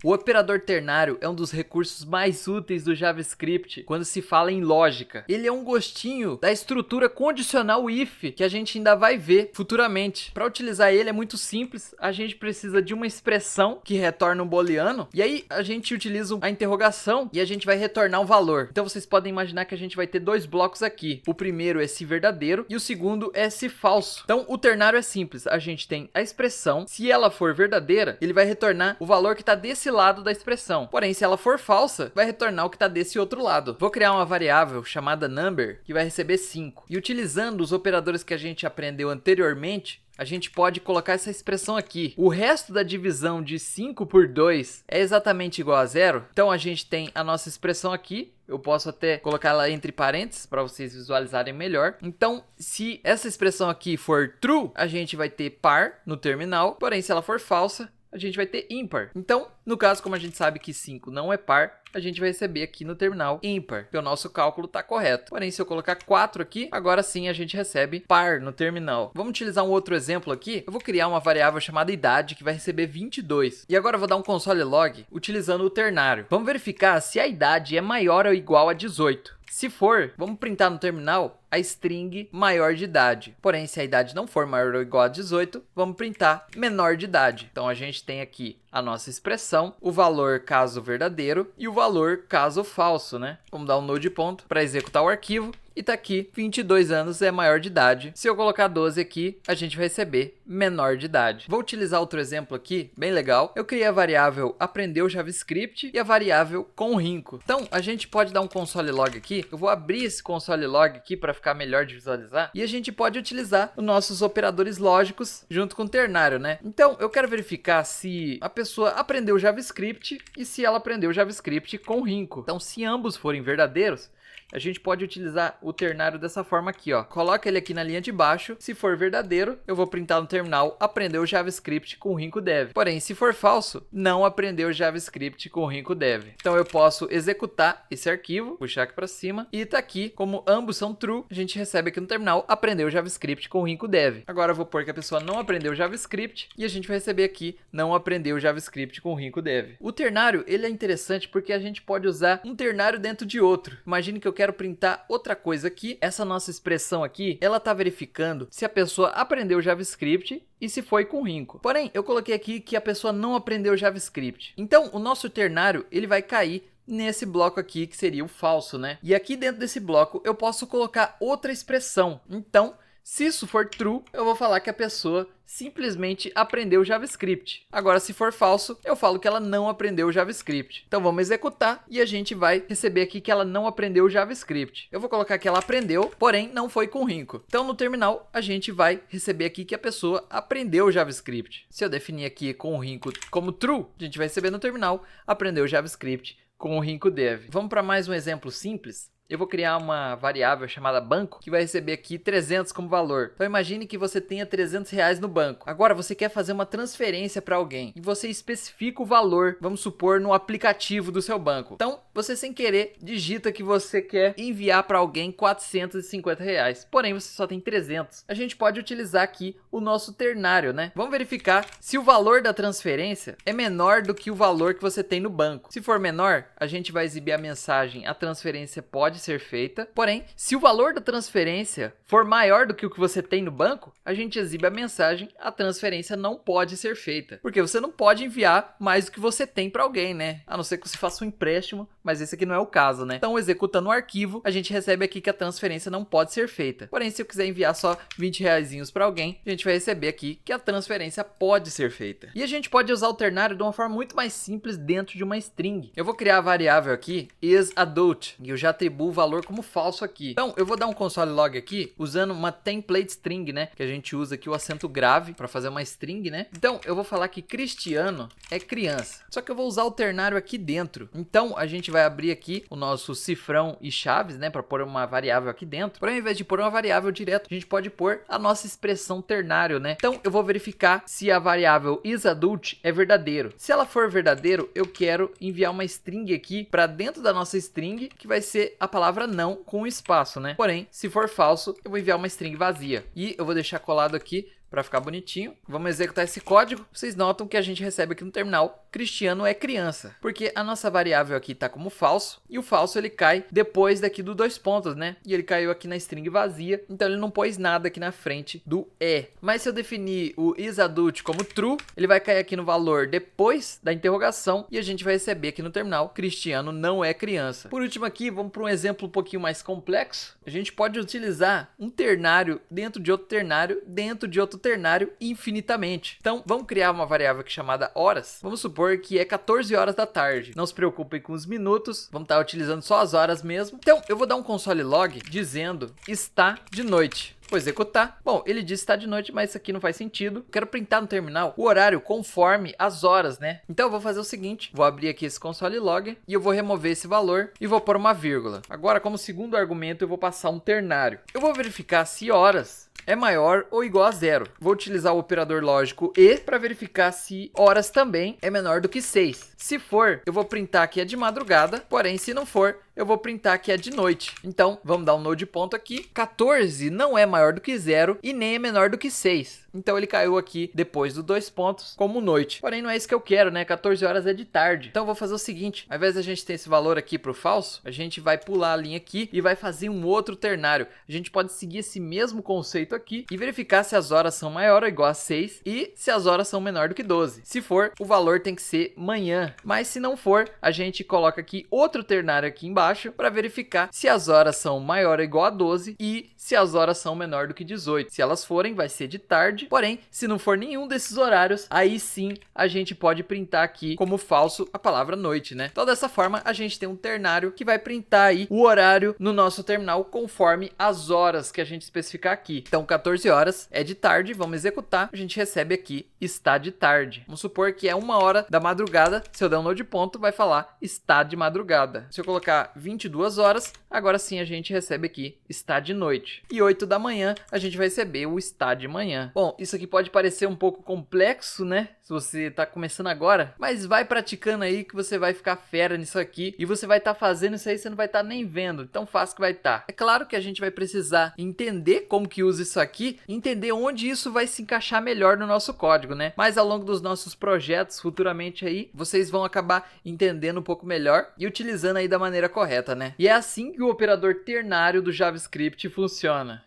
O operador ternário é um dos recursos mais úteis do JavaScript quando se fala em lógica. Ele é um gostinho da estrutura condicional if que a gente ainda vai ver futuramente. Para utilizar ele é muito simples, a gente precisa de uma expressão que retorna um booleano e aí a gente utiliza a interrogação e a gente vai retornar um valor. Então vocês podem imaginar que a gente vai ter dois blocos aqui. O primeiro é se verdadeiro e o segundo é se falso. Então o ternário é simples, a gente tem a expressão, se ela for verdadeira, ele vai retornar o valor que está desse lado da expressão. Porém, se ela for falsa, vai retornar o que está desse outro lado. Vou criar uma variável chamada number que vai receber 5. E utilizando os operadores que a gente aprendeu anteriormente, a gente pode colocar essa expressão aqui. O resto da divisão de 5 por 2 é exatamente igual a 0. Então a gente tem a nossa expressão aqui. Eu posso até colocar ela entre parênteses para vocês visualizarem melhor. Então, se essa expressão aqui for true, a gente vai ter par no terminal. Porém, se ela for falsa, a gente vai ter ímpar. Então, no caso, como a gente sabe que 5 não é par, a gente vai receber aqui no terminal ímpar, porque o nosso cálculo está correto. Porém, se eu colocar 4 aqui, agora sim a gente recebe par no terminal. Vamos utilizar um outro exemplo aqui. Eu vou criar uma variável chamada idade, que vai receber 22. E agora eu vou dar um console log utilizando o ternário. Vamos verificar se a idade é maior ou igual a 18. Se for, vamos printar no terminal a string maior de idade. Porém, se a idade não for maior ou igual a 18, vamos printar menor de idade. Então, a gente tem aqui a nossa expressão, o valor caso verdadeiro e o valor caso falso, né? Vamos dar um node ponto para executar o arquivo. E tá aqui, 22 anos é maior de idade. Se eu colocar 12 aqui, a gente vai receber menor de idade. Vou utilizar outro exemplo aqui, bem legal. Eu criei a variável aprendeu JavaScript e a variável com rinco. Então, a gente pode dar um console log aqui. Eu vou abrir esse console log aqui para ficar melhor de visualizar. E a gente pode utilizar os nossos operadores lógicos junto com o ternário, né? Então, eu quero verificar se a pessoa aprendeu JavaScript e se ela aprendeu JavaScript com rinco. Então, se ambos forem verdadeiros, a gente pode utilizar o ternário dessa forma aqui, ó. Coloca ele aqui na linha de baixo. Se for verdadeiro, eu vou printar no terminal aprendeu JavaScript com rinco dev. Porém, se for falso, não aprendeu JavaScript com rinco dev. Então eu posso executar esse arquivo, puxar aqui para cima e tá aqui, como ambos são true, a gente recebe aqui no terminal aprendeu JavaScript com rinco dev. Agora eu vou pôr que a pessoa não aprendeu JavaScript e a gente vai receber aqui não aprendeu JavaScript com rinco dev. O ternário, ele é interessante porque a gente pode usar um ternário dentro de outro. Imagine que eu quero printar outra coisa aqui. Essa nossa expressão aqui, ela está verificando se a pessoa aprendeu JavaScript e se foi com rinco. Porém, eu coloquei aqui que a pessoa não aprendeu JavaScript. Então, o nosso ternário, ele vai cair nesse bloco aqui, que seria o falso, né? E aqui dentro desse bloco, eu posso colocar outra expressão. Então, se isso for true, eu vou falar que a pessoa simplesmente aprendeu JavaScript. Agora, se for falso, eu falo que ela não aprendeu JavaScript. Então, vamos executar e a gente vai receber aqui que ela não aprendeu JavaScript. Eu vou colocar que ela aprendeu, porém não foi com rinco. Então, no terminal, a gente vai receber aqui que a pessoa aprendeu JavaScript. Se eu definir aqui com o rinco como true, a gente vai receber no terminal aprendeu JavaScript com o rinco dev. Vamos para mais um exemplo simples. Eu vou criar uma variável chamada banco que vai receber aqui 300 como valor. Então imagine que você tenha 300 reais no banco. Agora você quer fazer uma transferência para alguém e você especifica o valor, vamos supor, no aplicativo do seu banco. Então você sem querer digita que você quer enviar para alguém 450 reais. Porém você só tem 300. A gente pode utilizar aqui o nosso ternário, né? Vamos verificar se o valor da transferência é menor do que o valor que você tem no banco. Se for menor, a gente vai exibir a mensagem a transferência pode ser feita. Porém, se o valor da transferência for maior do que o que você tem no banco, a gente exibe a mensagem a transferência não pode ser feita. Porque você não pode enviar mais do que você tem para alguém, né? A não ser que você faça um empréstimo, mas esse aqui não é o caso, né? Então, executando o arquivo, a gente recebe aqui que a transferência não pode ser feita. Porém, se eu quiser enviar só 20 reaisinhos para alguém, a gente vai receber aqui que a transferência pode ser feita. E a gente pode usar o ternário de uma forma muito mais simples dentro de uma string. Eu vou criar a variável aqui, isAdult, e eu já atribuo o valor como falso aqui. Então, eu vou dar um console log aqui, usando uma template string, né? Que a gente usa aqui o acento grave para fazer uma string, né? Então, eu vou falar que Cristiano é criança. Só que eu vou usar o ternário aqui dentro. Então, a gente vai abrir aqui o nosso cifrão e chaves, né? Para pôr uma variável aqui dentro. Porém, ao invés de pôr uma variável direto, a gente pode pôr a nossa expressão ternário, né? Então, eu vou verificar se a variável isAdult é verdadeiro. Se ela for verdadeiro, eu quero enviar uma string aqui para dentro da nossa string, que vai ser a palavra não com espaço, né? Porém, se for falso, eu vou enviar uma string vazia. E eu vou deixar colado aqui para ficar bonitinho. Vamos executar esse código. Vocês notam que a gente recebe aqui no terminal, Cristiano é criança, porque a nossa variável aqui está como falso, e o falso ele cai depois daqui do 2 pontos, né? E ele caiu aqui na string vazia, então ele não pôs nada aqui na frente do é. Mas se eu definir o isAdult como true, ele vai cair aqui no valor depois da interrogação, e a gente vai receber aqui no terminal, Cristiano não é criança. Por último aqui, vamos para um exemplo um pouquinho mais complexo. A gente pode utilizar um ternário dentro de outro ternário, dentro de outro ternário infinitamente. Então, vamos criar uma variável aqui chamada horas. Vamos supor que é 14 horas da tarde. Não se preocupem com os minutos, vamos estar utilizando só as horas mesmo. Então, eu vou dar um console log dizendo está de noite. Vou executar. Bom, ele disse está de noite, mas isso aqui não faz sentido. Quero printar no terminal o horário conforme as horas, né? Então eu vou fazer o seguinte, vou abrir aqui esse console log e eu vou remover esse valor e vou pôr uma vírgula. Agora, como segundo argumento, eu vou passar um ternário. Eu vou verificar se horas é maior ou igual a 0. Vou utilizar o operador lógico e para verificar se horas também é menor do que 6. Se for, eu vou printar que é de madrugada, porém se não for, eu vou printar que é de noite. Então, vamos dar um node ponto aqui. 14 não é maior do que 0 e nem é menor do que 6. Então ele caiu aqui depois dos 2 pontos como noite. Porém não é isso que eu quero, né? 14 horas é de tarde. Então eu vou fazer o seguinte, ao invés da gente ter esse valor aqui para o falso, a gente vai pular a linha aqui e vai fazer um outro ternário. A gente pode seguir esse mesmo conceito aqui e verificar se as horas são maior ou igual a 6 e se as horas são menor do que 12. Se for, o valor tem que ser manhã. Mas se não for, a gente coloca aqui outro ternário aqui embaixo para verificar se as horas são maior ou igual a 12 e se as horas são menor do que 18. Se elas forem, vai ser de tarde. Porém, se não for nenhum desses horários, aí sim a gente pode printar aqui como falso a palavra noite, né? Então dessa forma a gente tem um ternário que vai printar aí o horário no nosso terminal conforme as horas que a gente especificar aqui. Então 14 horas é de tarde, vamos executar, a gente recebe aqui está de tarde. Vamos supor que é 1 hora da madrugada, se eu der um node ponto vai falar está de madrugada. Se eu colocar 22 horas, agora sim a gente recebe aqui está de noite. E 8 da manhã a gente vai receber o está de manhã. Bom, isso aqui pode parecer um pouco complexo, né? Se você está começando agora, mas vai praticando aí que você vai ficar fera nisso aqui e você vai estar fazendo isso aí, você não vai estar nem vendo, tão fácil que vai estar. É claro que a gente vai precisar entender como que usa isso aqui, entender onde isso vai se encaixar melhor no nosso código, né? Mas ao longo dos nossos projetos, futuramente aí, vocês vão acabar entendendo um pouco melhor e utilizando aí da maneira correta, né? E é assim que o operador ternário do JavaScript funciona.